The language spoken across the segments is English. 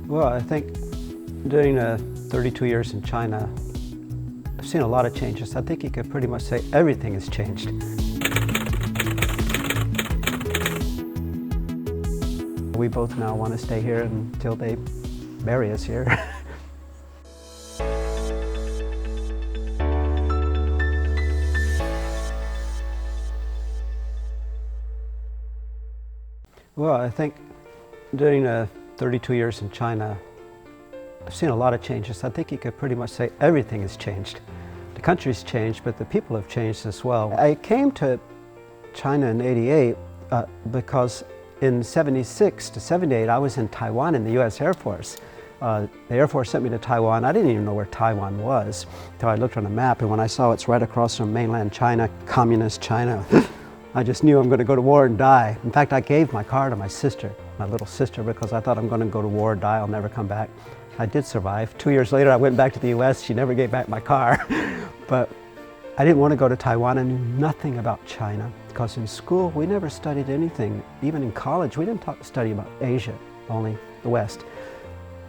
Well, I think during 32 years in China, I've seen a lot of changes. I think you could pretty much say everything has changed. We both now want to stay here until they bury us here. Well, I think during 32 years in China, I've seen a lot of changes. I think you could pretty much say everything has changed. The country's changed, but the people have changed as well. I came to China in '88 because in '76 to '78 I was in Taiwan in the U.S. Air Force. The Air Force sent me to Taiwan. I didn't even know where Taiwan was until I looked on a map, and when I saw it's right across from mainland China, communist China, I just knew I'm going to go to war and die. In fact, I gave my car to my sister, my little sister, because I thought I'm going to go to war and die, I'll never come back. I did survive. 2 years later, I went back to the US. She never gave back my car. But I didn't want to go to Taiwan. I knew nothing about China because in school, we never studied anything. Even in college, we didn't study about Asia, only the West.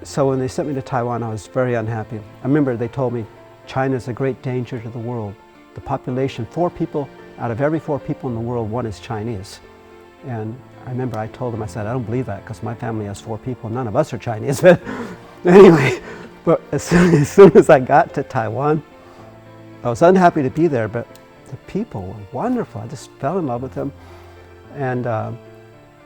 So when they sent me to Taiwan, I was very unhappy. I remember they told me, China is a great danger to the world. The population, 4 people out of every 4 people in the world, 1 is Chinese. And I remember I told them, I said, I don't believe that because my family has 4 people. None of us are Chinese. But anyway, but as soon as I got to Taiwan, I was unhappy to be there, but the people were wonderful. I just fell in love with them. And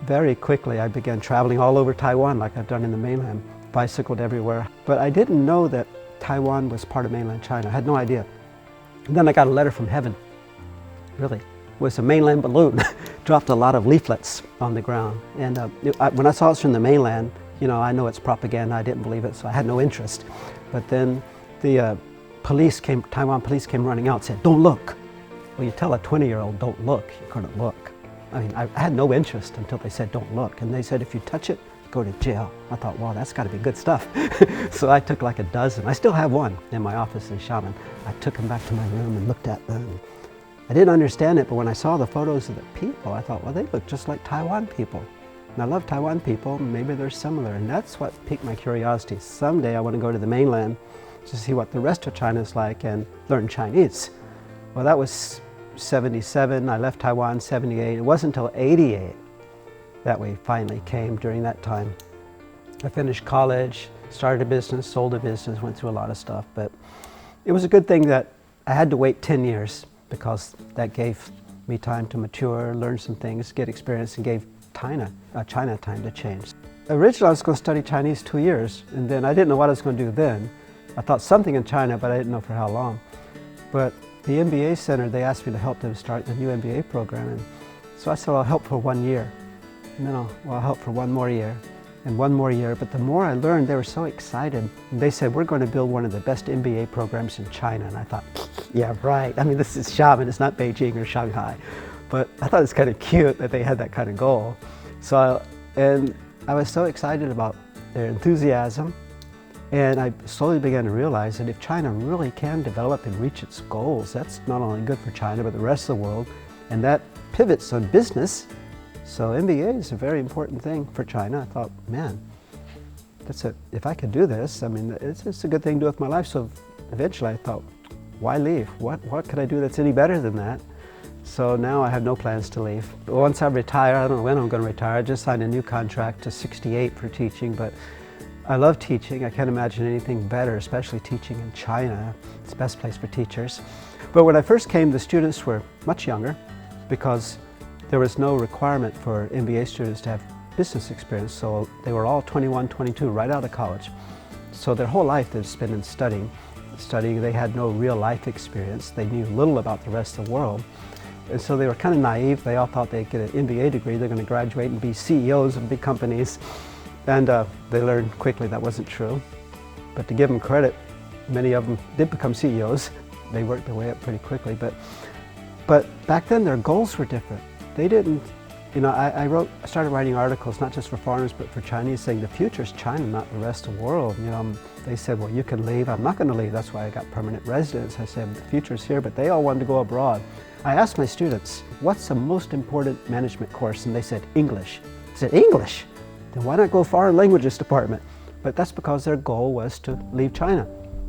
very quickly I began traveling all over Taiwan like I've done in the mainland, bicycled everywhere. But I didn't know that Taiwan was part of mainland China. I had no idea. And then I got a letter from heaven. Really, it was a mainland balloon. Dropped a lot of leaflets on the ground. And when I saw it was from the mainland, you know, I know it's propaganda, I didn't believe it, so I had no interest. But then the Taiwan police came running out and said, don't look. Well, you tell a 20-year-old, don't look, you're gonna look. I mean, I had no interest until they said, don't look. And they said, if you touch it, go to jail. I thought, wow, that's gotta be good stuff. So I took like a dozen. I still have one in my office in Xiamen. I took them back to my room and looked at them. I didn't understand it, but when I saw the photos of the people, I thought, well, they look just like Taiwan people. And I love Taiwan people, maybe they're similar, and that's what piqued my curiosity. Someday I want to go to the mainland to see what the rest of China is like and learn Chinese. Well, that was '77, I left Taiwan '78. It wasn't until '88 that we finally came during that time. I finished college, started a business, sold a business, went through a lot of stuff, but it was a good thing that I had to wait 10 years because that gave me time to mature, learn some things, get experience, and gave China time to change. Originally, I was going to study Chinese 2 years, and then I didn't know what I was going to do then. I thought something in China, but I didn't know for how long. But the MBA Center, they asked me to help them start the new MBA program, and so I said, I'll help for 1 year. And then I'll help for 1 more year, and 1 more year. But the more I learned, they were so excited. And they said, we're going to build one of the best MBA programs in China. And I thought, yeah, right. I mean, this is Xiamen, it's not Beijing or Shanghai. But I thought it's kind of cute that they had that kind of goal. So, and I was so excited about their enthusiasm. And I slowly began to realize that if China really can develop and reach its goals, that's not only good for China, but the rest of the world. And that pivots on business. So MBA is a very important thing for China. I thought, man, if I could do this, I mean, it's a good thing to do with my life. So eventually I thought, why leave? What could I do that's any better than that? So now I have no plans to leave. Once I retire, I don't know when I'm going to retire. I just signed a new contract to 68 for teaching, but I love teaching. I can't imagine anything better, especially teaching in China. It's the best place for teachers. But when I first came, the students were much younger because there was no requirement for MBA students to have business experience, so they were all 21, 22, right out of college. So their whole life they'd spent in studying. They had no real life experience. They knew little about the rest of the world. And so they were kind of naive. They all thought they'd get an MBA degree, they're going to graduate and be CEOs of big companies. And they learned quickly that wasn't true. But to give them credit, many of them did become CEOs. They worked their way up pretty quickly. But back then their goals were different. They didn't, you know, I started writing articles not just for foreigners but for Chinese saying the future is China, not the rest of the world. You know, they said, well, you can leave. I'm not going to leave. That's why I got permanent residence. I said, the future is here, but they all wanted to go abroad. I asked my students, what's the most important management course? And they said, English. I said, English? Then why not go foreign languages department? But that's because their goal was to leave China.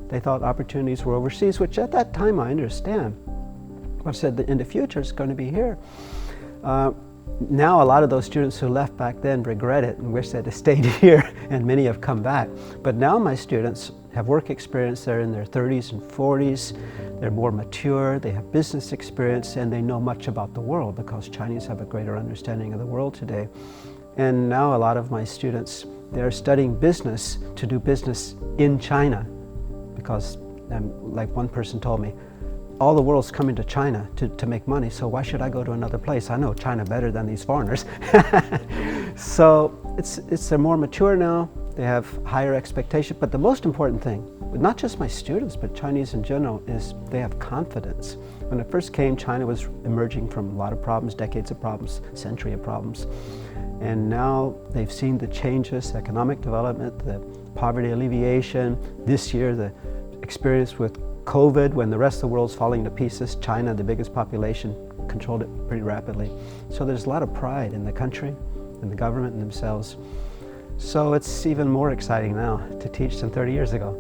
They thought opportunities were overseas, which at that time I understand. I said that in the future it's going to be here. Now a lot of those students who left back then regret it and wish they'd have stayed here, and many have come back. But now my students have work experience, they're in their 30s and 40s, they're more mature, they have business experience, and they know much about the world because Chinese have a greater understanding of the world today. And now a lot of my students, they're studying business to do business in China because, like one person told me, all the world's coming to China to make money, so why should I go to another place? I know China better than these foreigners. So they're more mature now, they have higher expectations, but the most important thing, not just my students, but Chinese in general, is they have confidence. When I first came, China was emerging from a lot of problems, decades of problems, century of problems. And now they've seen the changes, economic development, the poverty alleviation. This year, the experience with COVID, when the rest of the world's falling to pieces, China, the biggest population, controlled it pretty rapidly. So there's a lot of pride in the country, in the government, and themselves. So it's even more exciting now to teach than 30 years ago.